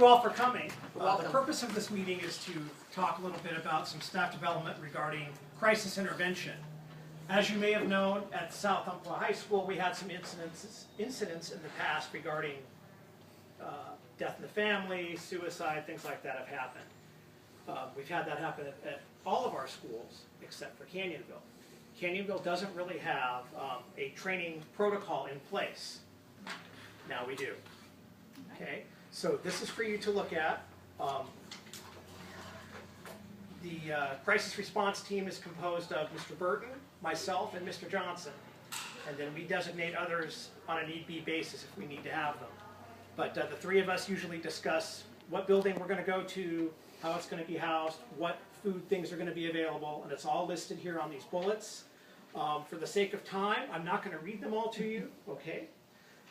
you all for coming. The purpose of this meeting is to talk a little bit about some staff development regarding crisis intervention. As you may have known, at South Umpqua High School, we had some incidents in the past regarding death in the family, suicide, things like that have happened. We've had that happen at all of our schools except for Canyonville. Canyonville doesn't really have a training protocol in place. Now we do. Okay, so this is for you to look at. The crisis response team is composed of Mr. Burton, myself, and Mr. Johnson. And then we designate others on a need-be basis if we need to have them. But the three of us usually discuss what building we're going to go to, how it's going to be housed, what food things are going to be available, and it's all listed here on these bullets. For the sake of time, I'm not going to read them all to you, okay?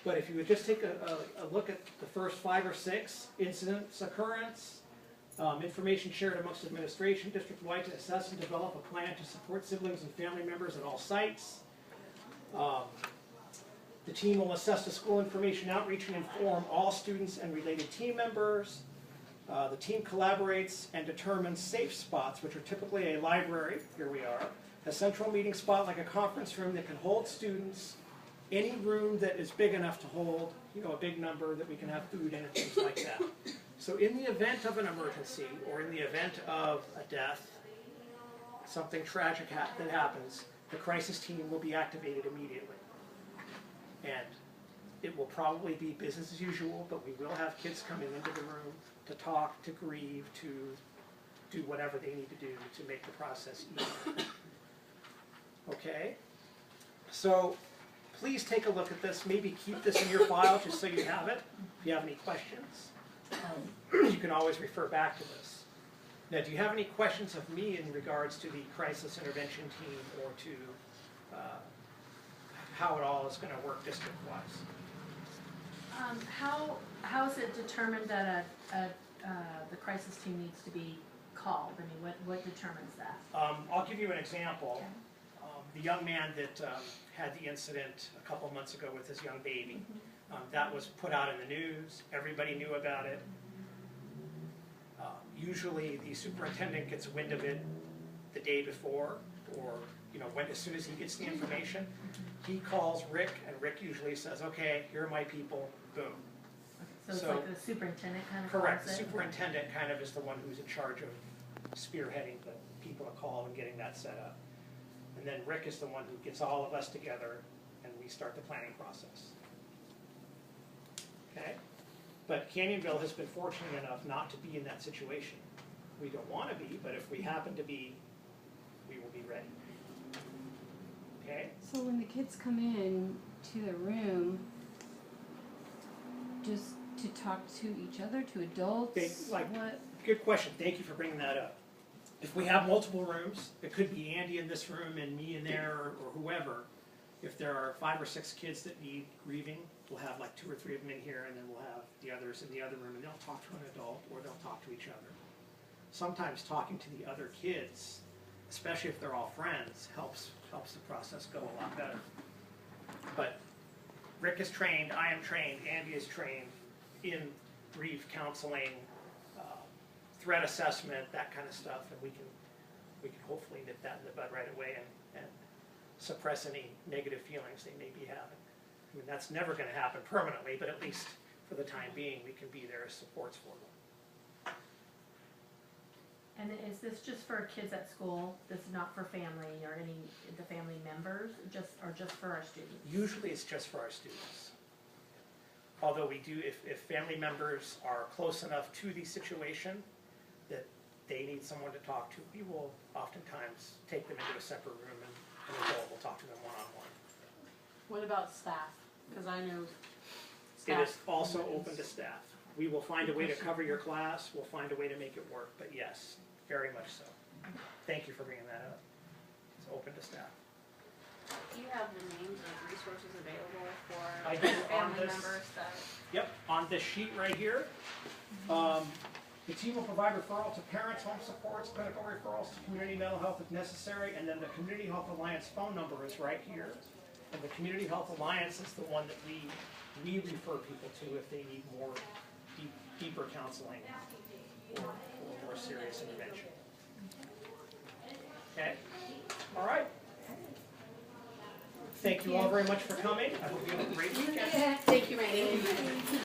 But if you would just take a look at the first 5 or 6, incidents, occurrence, information shared amongst administration, district-wide to assess and develop a plan to support siblings and family members at all sites. The team will assess the school information outreach and inform all students and related team members. The team collaborates and determines safe spots, which are typically a library, here we are, a central meeting spot like a conference room that can hold students, any room that is big enough to hold, you know, a big number that we can have food in and things like that. So in the event of an emergency or in the event of a death, something tragic that happens, the crisis team will be activated immediately. And it will probably be business as usual, but we will have kids coming into the room to talk, to grieve, to do whatever they need to do to make the process easier. Okay? So please take a look at this. Maybe keep this in your file just so you have it. If you have any questions, you can always refer back to this. Now, do you have any questions of me in regards to the crisis intervention team or to how it all is going to work district-wise? How is it determined that the crisis team needs to be called? I mean, what determines that? I'll give you an example. Okay. The young man that had the incident a couple months ago with his young baby, that was put out in the news. Everybody knew about it. Usually the superintendent gets wind of it the day before, or as soon as he gets the information, he calls Rick, and Rick usually says, okay, here are my people, boom. So it's like the superintendent kind of correct, the calls it? superintendent kind of is the one who's in charge of spearheading the people to call and getting that set up. And then Rick is the one who gets all of us together and we start the planning process. Okay? But Canyonville has been fortunate enough not to be in that situation. We don't want to be, but if we happen to be, we will be ready. Okay? So when the kids come in to the room, just to talk to each other, to adults? What? Good question. Thank you for bringing that up. If we have multiple rooms, it could be Andy in this room and me in there or whoever. If there are 5 or 6 kids that need grieving, we'll have like 2 or 3 of them in here, and then we'll have the others in the other room, and they'll talk to an adult or they'll talk to each other. Sometimes talking to the other kids, especially if they're all friends, helps the process go a lot better. But Rick is trained, I am trained, Andy is trained in grief counseling, threat assessment, that kind of stuff, and we can hopefully nip that in the bud right away and suppress any negative feelings they may be having. I mean, that's never going to happen permanently, but at least for the time being, we can be there as supports for them. And is this just for kids at school? This is not for family or the family members, or just for our students? Usually it's just for our students. Although we do, if family members are close enough to the situation that they need someone to talk to, we will oftentimes take them into a separate room and an adult will talk to them one-on-one. What about staff? Because I know It staff. is also open to staff. We will find a way to cover your class. We'll find a way to make it work. But yes, very much so. Thank you for bringing that up. It's open to staff. Do you have the names of resources available for I do on family this, members that? Yep, on this sheet right here. The team will provide referral to parents, home supports, clinical referrals to community mental health if necessary, and then the Community Health Alliance phone number is right here. And the Community Health Alliance is the one that we refer people to if they need more deep deeper counseling or more serious intervention. Okay? All right. Thank you all very much for coming. I hope you have a great weekend. Thank you, Randy.